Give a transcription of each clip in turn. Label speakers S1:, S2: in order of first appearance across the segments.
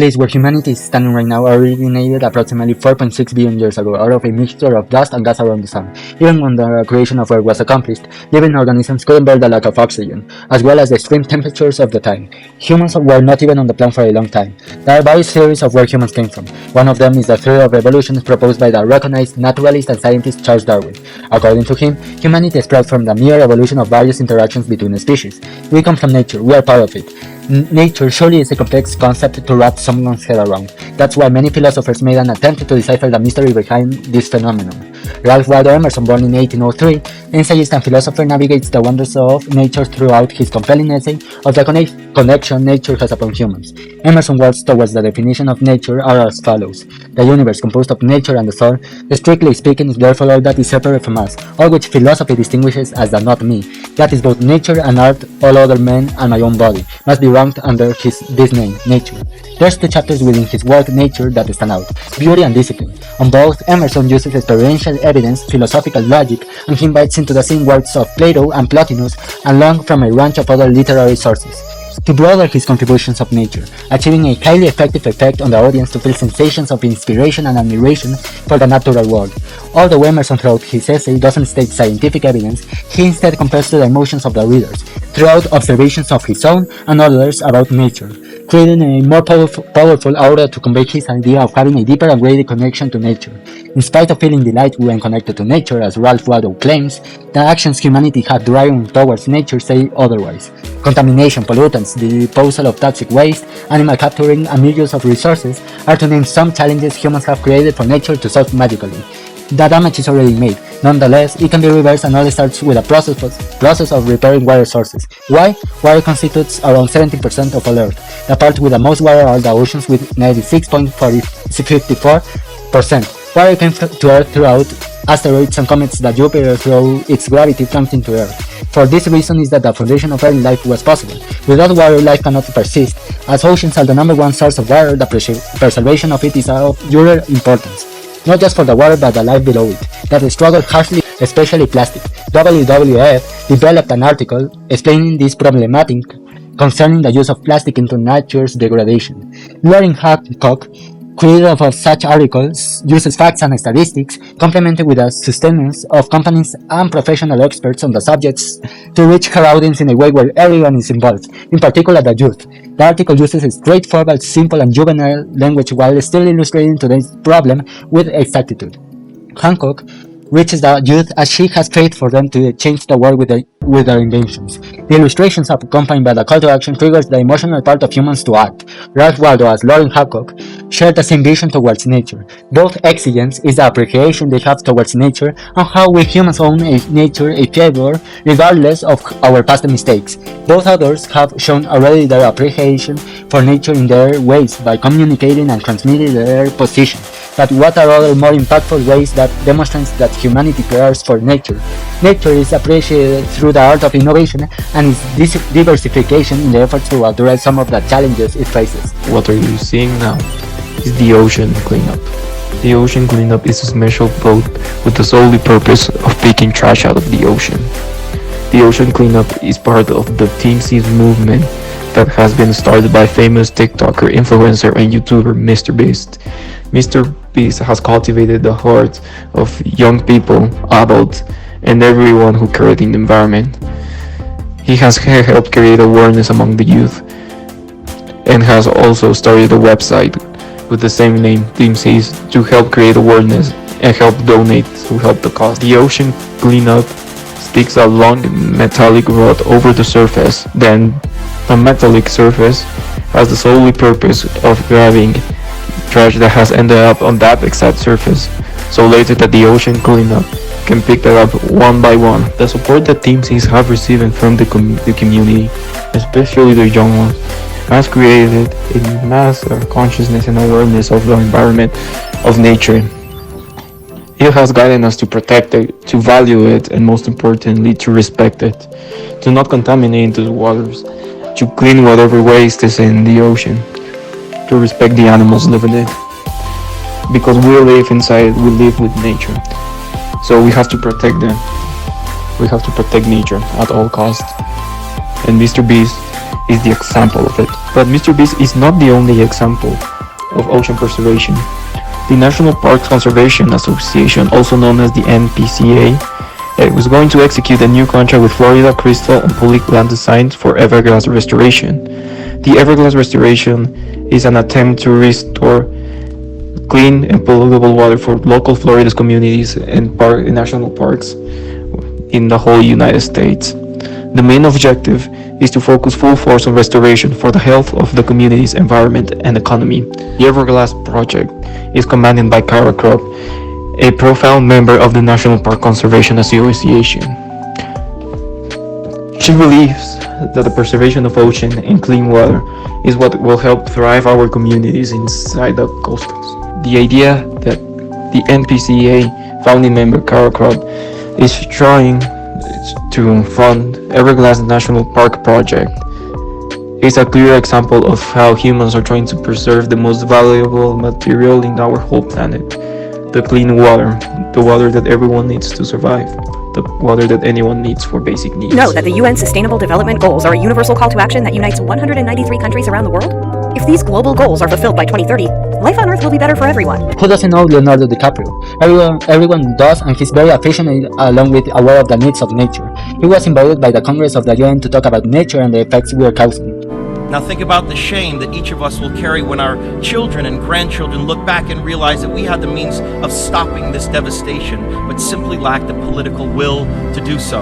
S1: place where humanity is standing right now originated approximately 4.6 billion years ago out of a mixture of dust and gas around the sun. Even when the creation of Earth was accomplished, living organisms couldn't bear the lack of oxygen, as well as the extreme temperatures of the time. Humans were not even on the planet for a long time. There are various theories of where humans came from. One of them is the theory of evolution proposed by the recognized naturalist and scientist Charles Darwin. According to him, humanity spread from the mere evolution of various interactions between species. We come from nature, we are part of it. Nature surely is a complex concept to wrap someone's head around. That's why many philosophers made an attempt to decipher the mystery behind this phenomenon. Ralph Waldo Emerson, born in 1803, essayist and philosopher, navigates the wonders of nature throughout his compelling essay of the connection nature has upon humans. Emerson's words towards the definition of nature are as follows: the universe, composed of nature and the soul, strictly speaking, is therefore all that is separate from us, all which philosophy distinguishes as the not me. That is both nature and art, all other men and my own body, must be ranked under this name, nature. There's two chapters within his work, Nature, that stand out: beauty and discipline. On both, Emerson uses experiential evidence, philosophical logic, and he invites into the same works of Plato and Plotinus, along from a range of other literary sources, to broaden his contributions of nature, achieving a highly effective effect on the audience to feel sensations of inspiration and admiration for the natural world. Although Emerson throughout his essay doesn't state scientific evidence, he instead compares to the emotions of the readers, throughout observations of his own and others about nature, creating a more powerful aura to convey his idea of having a deeper and greater connection to nature. In spite of feeling delight when connected to nature, as Ralph Waldo claims, the actions humanity have driven towards nature say otherwise. Contamination, pollutants, the disposal of toxic waste, animal capturing, and misuse of resources are to name some challenges humans have created for nature to solve magically. The damage is already made. Nonetheless, it can be reversed, and all starts with a process of repairing water sources. Why? Water constitutes around 70% of all Earth. The part with the most water are the oceans with 96.54%. Water came to Earth throughout asteroids and comets that Jupiter, through its gravity, dumped into Earth. For this reason is that the foundation of early life was possible. Without water, life cannot persist. As oceans are the number one source of water, the preservation of it is of utter importance. Not just for the water but the life below it, that struggle harshly, especially plastic. WWF developed an article explaining this problematic concerning the use of plastic into nature's degradation. Lauren Hancock, creator of such articles, uses facts and statistics, complemented with the sustenance of companies and professional experts on the subjects, to reach her audience in a way where everyone is involved, in particular the youth. The article uses a straightforward, simple, and juvenile language while still illustrating today's problem with exactitude. Hancock reaches the youth as she has faith for them to change the world with their inventions. The illustrations accompanied by the call to action triggers the emotional part of humans to act. Ralph Waldo as Lauren Hancock share the same vision towards nature. Both exigence is the appreciation they have towards nature and how we humans own nature a favor regardless of our past mistakes. Both authors have shown already their appreciation for nature in their ways by communicating and transmitting their position. But what are other more impactful ways that demonstrates that humanity cares for nature? Nature is appreciated through the art of innovation and its diversification in the efforts to address some of the challenges it faces.
S2: What are you seeing now is the ocean cleanup. The ocean cleanup is a special boat with the solely purpose of picking trash out of the ocean. The ocean cleanup is part of the Team Seas movement that has been started by famous TikToker, influencer, and YouTuber Mr. Beast. Mr. Beast has cultivated the hearts of young people, adults, and everyone who cares in the environment. He has helped create awareness among the youth and has also started a website with the same name, Team Seas, to help create awareness and help donate to help the cause. The ocean cleanup sticks a long metallic rod over the surface. Then the metallic surface has the solely purpose of grabbing trash that has ended up on that exact surface, so later that the ocean cleanup can pick that up one by one. The support that Team Seas have received from the community, especially the young ones, has created a mass consciousness and awareness of the environment, of nature. It has guided us to protect it, to value it, and most importantly, to respect it, to not contaminate the waters, to clean whatever waste is in the ocean, to respect the animals living in it. Because we live inside, we live with nature. So we have to protect them. We have to protect nature at all costs. And Mr. Beast is the example of it. But Mr. Beast is not the only example of ocean preservation. The National Parks Conservation Association, also known as the NPCA, was going to execute a new contract with Florida Crystal on public land designs for Everglades restoration. The Everglades restoration is an attempt to restore clean and potable water for local Florida communities and national parks in the whole United States. The main objective is to focus full force on restoration for the health of the community's environment and economy. The Everglades project is commanded by Kara Kropp, a profound member of the National Park Conservation Association. She believes that the preservation of ocean and clean water is what will help thrive our communities inside the coastals. The idea that the NPCA founding member Kara Kropp is trying to fund Everglades National Park project is a clear example of how humans are trying to preserve the most valuable material in our whole planet, the clean water, the water that everyone needs to survive, the water that anyone needs for basic needs.
S3: Know that the UN Sustainable Development Goals are a universal call to action that unites 193 countries around the world. If these global goals are fulfilled by 2030, life on Earth will be better for everyone.
S1: Who doesn't know Leonardo DiCaprio? Everyone does, and he's very affectionate along with aware of the needs of nature. He was invited by the Congress of the UN to talk about nature and the effects we are causing.
S4: Now think about the shame that each of us will carry when our children and grandchildren look back and realize that we had the means of stopping this devastation, but simply lacked the political will to do so.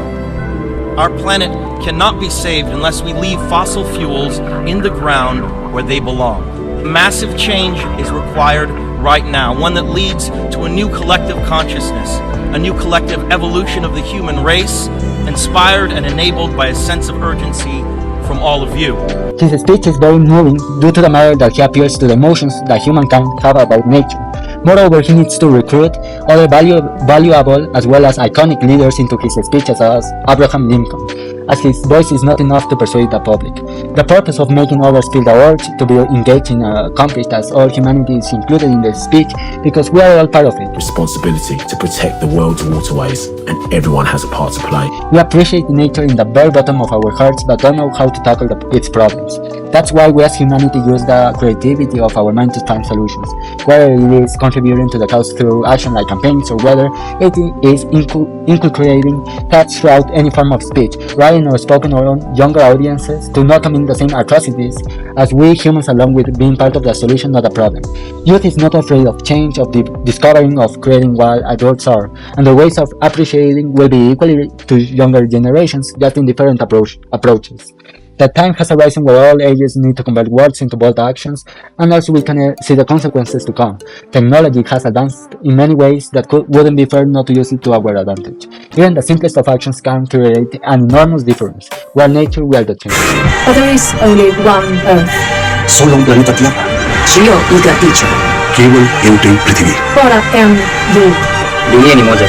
S4: Our planet cannot be saved unless we leave fossil fuels in the ground where they belong. Massive change is required right now, one that leads to a new collective consciousness, a new collective evolution of the human race, inspired and enabled by a sense of urgency from all of you.
S1: His speech is very moving due to the matter that he appeals to the emotions that humankind have about nature. Moreover, he needs to recruit other valuable as well as iconic leaders into his speeches as Abraham Lincoln, as his voice is not enough to persuade the public. The purpose of making others feel the urge to be engaged in accomplished as all humanity is included in the speech because we are all part of it.
S5: Responsibility to protect the world's waterways, and everyone has a part to play.
S1: We appreciate nature in the very bottom of our hearts but don't know how to tackle its problems. That's why we as humanity use the creativity of our mind to find solutions, whether it is contributing to the cause through action like campaigns or whether it is inculcating thoughts throughout any form of speech, writing or spoken on younger audiences to not commit the same atrocities as we humans, along with being part of the solution, not the problem. Youth is not afraid of change, of the discovering, of creating what adults are, and the ways of appreciating will be equally to younger generations, just in different approaches. The time has arisen where all ages need to convert words into bold actions, and also we can see the consequences to come. Technology has advanced in many ways that wouldn't be fair not to use it to our advantage. Even the simplest of actions can create an enormous difference. We are nature, we are the change.
S6: But there is only one Earth.
S7: Solo un planeta Tierra.
S6: 只有一个地球。
S7: केवल एउटै पृथ्वी.
S6: Para and you.
S7: दुनिया नि मजा